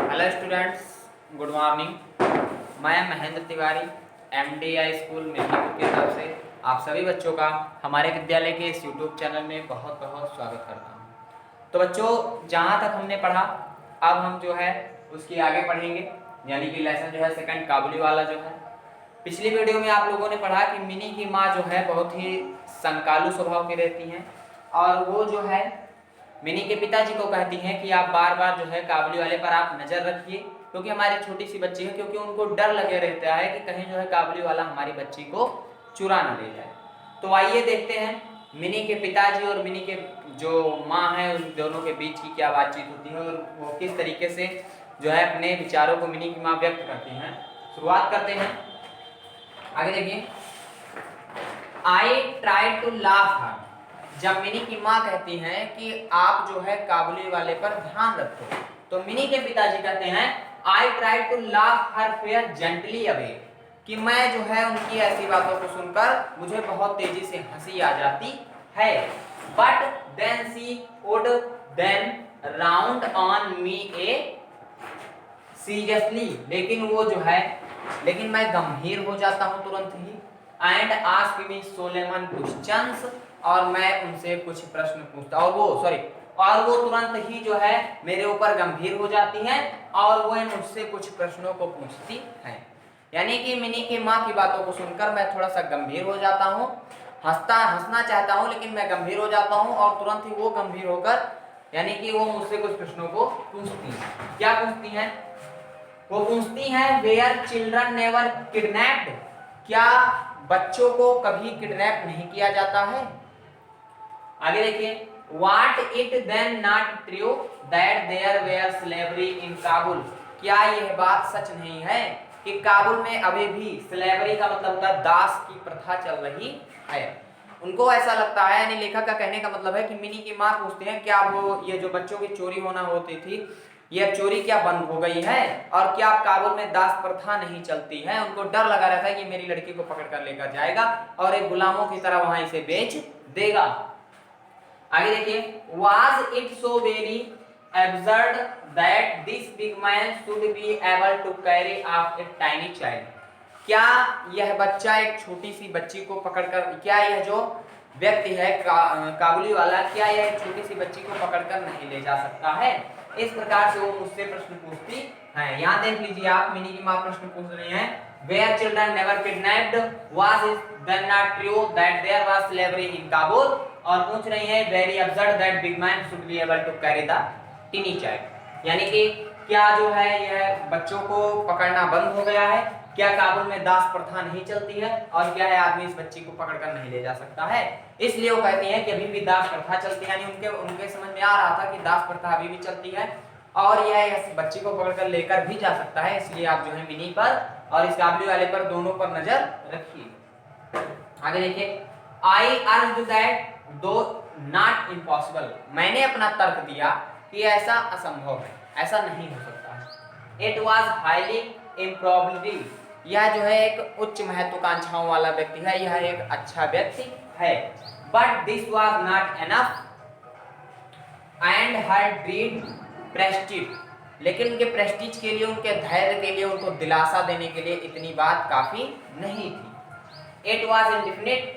Hello students, good morning. मैं Mahendra Tiwari MDI school Midnapore की तरफ से आप सभी बच्चों का हमारे विद्यालय के इस यूट्यूब चैनल में बहुत बहुत स्वागत करता हूं। तो बच्चों, जहां तक हमने पढ़ा अब हम जो है उसकी आगे पढ़ेंगे, यानी कि लेसन जो है सेकंड काबुली वाला जो है। पिछली वीडियो में आप लोगों ने पढ़ा कि मिनी की माँ जो है बहुत ही संकालू स्वभाव की रहती हैं और वो जो है मिनी के पिताजी को कहती हैं कि आप बार बार जो है काबुली वाले पर आप नजर रखिए, क्योंकि हमारी छोटी सी बच्ची है, क्योंकि उनको डर लगे रहता है कि कहीं जो है काबुली वाला हमारी बच्ची को चुरा न ले जाए। तो आइए देखते हैं मिनी के पिताजी और मिनी के जो माँ है उन दोनों के बीच की क्या बातचीत होती है और वो किस तरीके से जो है अपने विचारों को मिनी की माँ व्यक्त करती हैं। शुरुआत करते हैं, आगे देखिए। आई ट्राई टू लाफ हर। जब मिनी की माँ कहती हैं कि आप जो है काबुली वाले पर ध्यान रखो, तो मिनी के पिताजी कहते हैं I try to laugh her fear gently away, कि मैं जो है उनकी ऐसी बातों को सुनकर मुझे बहुत तेजी से हंसी आ जाती है। But then she would then round on me a seriously, लेकिन मैं गंभीर हो जाता हूं तुरंत ही। And ask me solemn questions, और मैं उनसे कुछ प्रश्न पूछता और वो तुरंत ही जो है मेरे ऊपर गंभीर हो जाती हैं और वो मुझसे कुछ प्रश्नों को पूछती हैं। यानी कि मिनी की माँ की बातों को सुनकर मैं थोड़ा सा गंभीर हो जाता हूँ, हंसना चाहता हूँ लेकिन मैं गंभीर हो जाता हूँ और तुरंत ही वो गंभीर होकर यानी कि वो मुझसे कुछ प्रश्नों को पूछती हैं। क्या पूछती हैं? वो पूछती हैं वेयर चिल्ड्रन नेवर किडनैप्ड, क्या बच्चों को कभी किडनैप नहीं किया जाता है? आगे देखिए, what it then not true that there were slavery in Kabul, क्या यह बात सच नहीं है कि काबुल में अभी भी स्लेवरी का मतलब होता है दास की प्रथा चल रही है। उनको ऐसा लगता है, यानी लेखक का कहने का मतलब है कि मिनी की माँ पूछते हैं क्या वो ये जो बच्चों की चोरी होना होती थी यह चोरी क्या बंद हो गई है, और क्या काबुल में दास प्रथा नहीं चलती है। उनको डर लगा रहता है कि मेरी लड़की को पकड़ कर लेकर जाएगा और एक गुलामों की तरह वहां इसे बेच देगा। आगे देखिए, was it so very absurd that this big man should be able to carry off a tiny child, क्या यह बच्चा एक छोटी सी बच्ची को पकड़कर, क्या यह जो व्यक्ति है काबुली वाला, क्या यह एक छोटी सी बच्ची को पकड़कर नहीं ले जा सकता है? इस प्रकार से वो मुझसे प्रश्न पूछती है। यहाँ देख लीजिए आप, मिनी की माँ प्रश्न पूछ रही हैं where children never kidnapped, was it then not true that there was slavery in Kabul, और पूछ रही है very absurd that big man should be able to carry the teeny child, यानी कि क्या जो है यह बच्चों को पकड़ना बंद हो गया है, क्या काबुल में दास प्रथा नहीं चलती है, और क्या है आदमी इस बच्ची को पकड़कर नहीं ले जा सकता है। इसलिए वो कहती हैं कि अभी भी दास प्रथा चलती है, यानी उनके समझ में आ रहा था कि दास प्रथा अभी भी चलती है और यह इस बच्ची को पकड़कर लेकर भी जा सकता है। इसलिए आप जो है मिनी पर और इस काबुली वाले पर दोनों पर नजर रखिए। आगे देखिए, आई अर्ज्ड दैट दो नॉट इम्पॉसिबल, मैंने अपना तर्क दिया कि ऐसा असंभव है, ऐसा नहीं हो सकता है। इट वॉज हाईली इम्प्रॉबेबल, यह जो है एक उच्च महत्वाकांक्षाओं वाला व्यक्ति है, यह एक अच्छा व्यक्ति है। But this was not enough and her dread prestige, लेकिन उनके प्रेस्टीज के लिए, उनके धैर्य के लिए, उनको दिलासा देने के लिए इतनी बात काफी नहीं थी। इट वॉज इंडिफिनिट,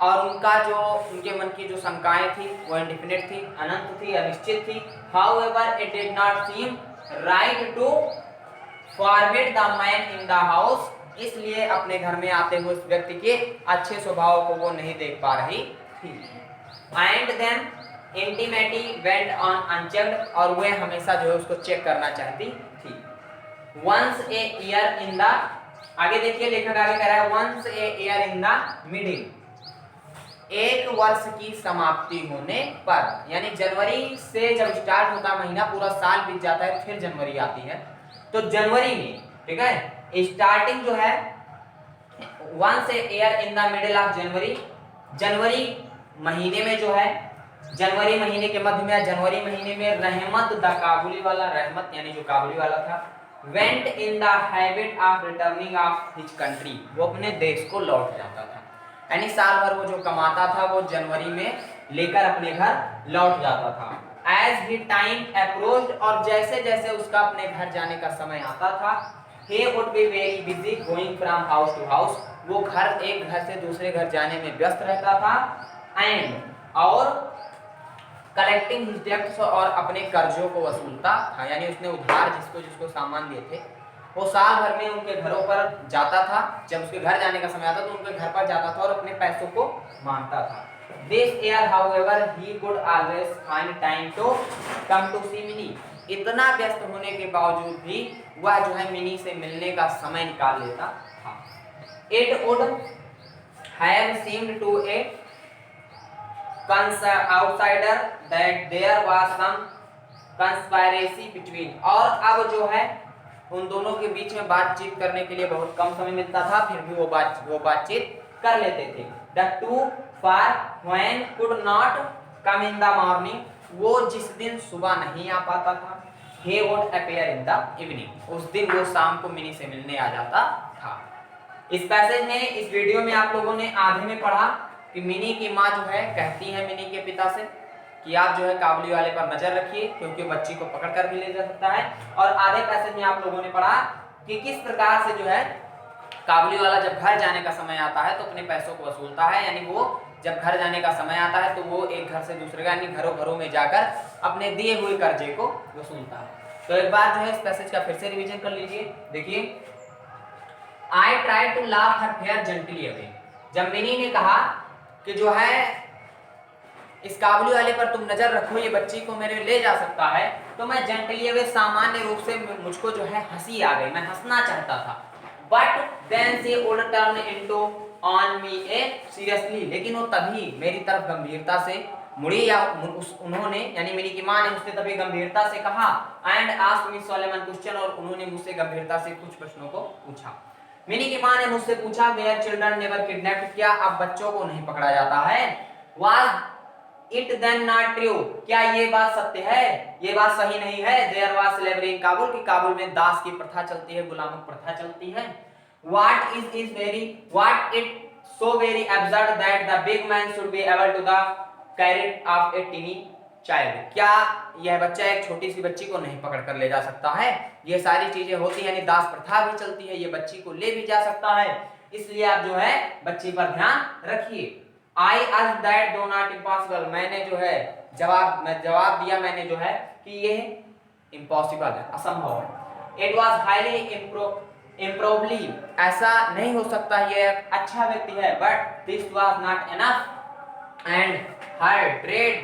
और उनके मन की जो शंकाएं थी वो इंडिफिनिट थी, अनंत थी, अनिश्चित थी। However it did not seem right to forbid the man in the house, इसलिए अपने घर में आते हुए उस व्यक्ति के अच्छे स्वभाव को वो नहीं देख पा रही थी। And then intimacy went on unchecked, और वे हमेशा जो है उसको चेक करना चाहती थी। Once a year in the, आगे देखिए लेखक आगे कह रहा है once a year in the middle, एक वर्ष की समाप्ति होने पर, यानी जनवरी से जब स्टार्ट होता महीना पूरा साल बीत जाता है फिर जनवरी आती है, तो जनवरी में, ठीक है, स्टार्टिंग जो है once a year in the middle of January, जनवरी महीने में जो है, जनवरी महीने के मध्य में, जनवरी महीने में रहमत द काबुली वाला, रहमत यानी जो काबुली वाला था, went in the habit of returning of his country, वो अपने देश को लौट जाता था, यानी साल भर वो जो कमाता था वो जनवरी में लेकर अपने घर लौट जाता था। एज ही टाइम अप्रोच्ड, और जैसे जैसे उसका अपने घर जाने का समय आता था, he would be very busy going from house to house, वो एक घर से दूसरे घर जाने में व्यस्त रहता था, एंड और कलेक्टिंग हिज डेब्ट्स, और अपने कर्जों को वसूलता था, यानी उसने उधार जिसको जिसको सामान दिए थे वो साल भर में उनके घरों पर जाता था, जब उसके घर जाने का समय आता तो उनके घर पर जाता था और अपने पैसों को मांगता था। This year, however, he could always find time to come to see Minnie. इतना व्यस्त होने के बावजूद भी वह जो है मिनी से मिलने का समय निकाल लेता था। It would have seemed to a outsider that there was some conspiracy between, और अब जो है उन दोनों के बीच में बातचीत करने के लिए बहुत कम समय मिलता था, फिर भी वो बातचीत कर लेते थे। The two for when could not come in the morning, वो जिस दिन सुबह नहीं आ पाता था, he would appear in the evening, उस दिन वो शाम को मिनी से मिलने आ जाता था। इस पैसेज में, इस वीडियो में आप लोगों ने आधे में पढ़ा कि मिनी की माँ जो है कहती है मिनी के पिता से कि आप जो है काबुली वाले पर नजर रखिए क्योंकि बच्ची को पकड़ कर भी ले जा सकता है, और आधे पैसेज में आप लोगों ने पढ़ा कि किस प्रकार से जो है काबुली वाला जब घर जाने का समय आता है तो अपने पैसों को वसूलता है, यानी वो जब घर जाने का समय आता है तो वो एक घर से दूसरे यानी घरों में जाकर अपने दिए हुए कर्जे को वसूलता है। तो एक बार जो है इस पैसेज का फिर से रिवीजन कर लीजिए। देखिए, I try to laugh her fear gently away, जब मिनी ने कहा कि जो है इस काबुली वाले पर तुम नजर रखो, ये बच्ची को मेरे ले जा सकता है, तो मैं जेंटली अवे सामान्य रूप से मुझको जो है हंसी आ गई, मैं हंसना चाहता था। But then she would turn into on me a seriously, लेकिन वो तभी मेरी तरफ गंभीरता से मुड़ी, या उन्होंने यानी मेरी की मां ने मुझसे तभी गंभीरता से कहा, एंड आस्क्ड मी सोलेमन क्वेश्चन, और उन्होंने मुझसे गंभीरता से कुछ प्रश्नों को पूछा। मिनी की मां ने मुझसे पूछा, वेयर चिल्ड्रन नेवर किडनैप्ड, क्या अब बच्चों को नहीं पकड़ा जाता है? Was it then not true, क्या ये बात सत्य है, ये बात सही नहीं है? There was slavery in Kabul, कि काबुल में दास की प्रथा चलती है, गुलामी प्रथा चलती है। What it so very absurd that the big man should be able to the carry of a teeny child, क्या यह बच्चा एक छोटी सी बच्ची को नहीं पकड़ कर ले जा सकता है? ये सारी चीजें होती है, यानी दास प्रथा भी चलती है, ये बच्ची को ले भी जा सकता है, इसलिए आप जो है बच्ची पर ध्यान रखिए। I asked that though not impossible, मैंने जो है जवाब दिया मैंने जो है कि ये इम्पॉसिबल है, असंभव है। It was highly improbably, ऐसा नहीं हो सकता, ये अच्छा व्यक्ति है, but this was not enough, and her dread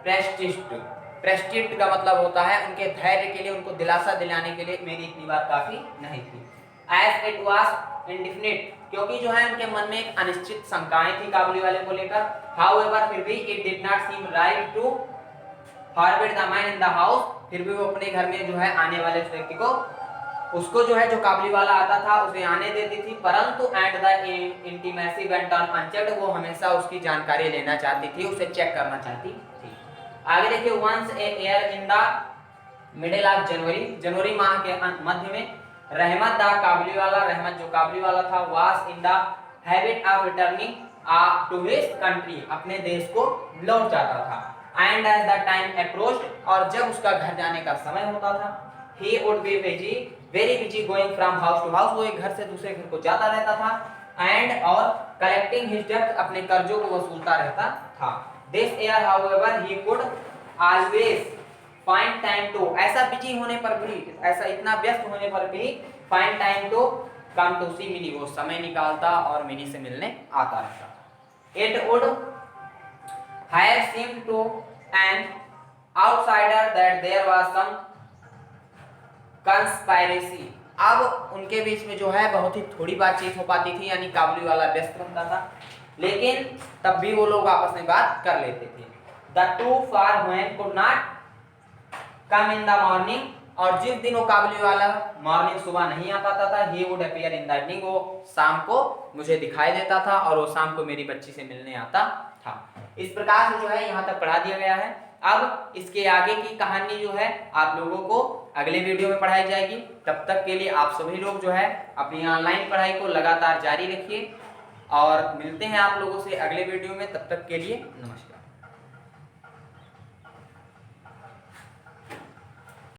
प्रेस्टिस्ट का मतलब होता है उनके धैर्य के लिए, उनको दिलासा दिलाने के लिए मेरी इतनी बात काफी नहीं थी। As it was indefinite, क्योंकि जो है उनके मन में एक अनिश्चित शंकाएं थी काबुली वाले को लेकर। However, फिर भी it did not seem right to forbid the man in the house, फिर भी वो अपने घर में जो है आने वाले व्यक्ति को, उसको जो है जो काबुली वाला आता था उसे आने देती थी, परंतु and the intimacy went on unchecked, वो हमेशा उसकी जानकारी लेना चाहती थी, उसे चेक करना चाहती थी। आगे देखिए, once a year in the middle of January माह के मध्य में, रहमत द काबुली वाला, रहमत जो काबुली वाला था, was in the habit of returning to his country, अपने देश को लौट जाता था। And as the time approached, और जब उसका घर जाने का समय होता था, he would be very busy going from house to house, वो एक घर से दूसरे घर को जाता रहता था, and और collecting his debt, अपने कर्जों को वसूलता रहता था। This year, however, he could always find time to, ऐसा बिजी होने पर भी, ऐसा इतना व्यस्त होने पर भी find time to come to see mini, वो समय निकालता और मिनी से मिलने आता रहता था। It would have seemed to an outsider that there was some conspiracy, अब उनके बीच में जो है बहुत ही थोड़ी बातचीत हो पाती थी, यानी काबुली वाला व्यस्त रहता था, लेकिन तब भी वो लोग आपस में बात कर लेते थे। The two for when could not come in the morning, और जिस दिन वो काबुली वाला मॉर्निंग सुबह नहीं आ पाता था, he would appear in the evening, वो शाम को मुझे दिखाई देता था और वो शाम को मेरी बच्ची से मिलने आता था। इस प्रकार से जो है यहाँ तक पढ़ा दिया गया है। अब इसके आगे की कहानी जो है आप लोगों को अगले वीडियो में पढ़ाई जाएगी। तब तक के लिए आप सभी लोग जो है अपनी ऑनलाइन पढ़ाई को लगातार जारी रखिए और मिलते हैं आप लोगों से अगले वीडियो में। तब तक के लिए नमस्कार।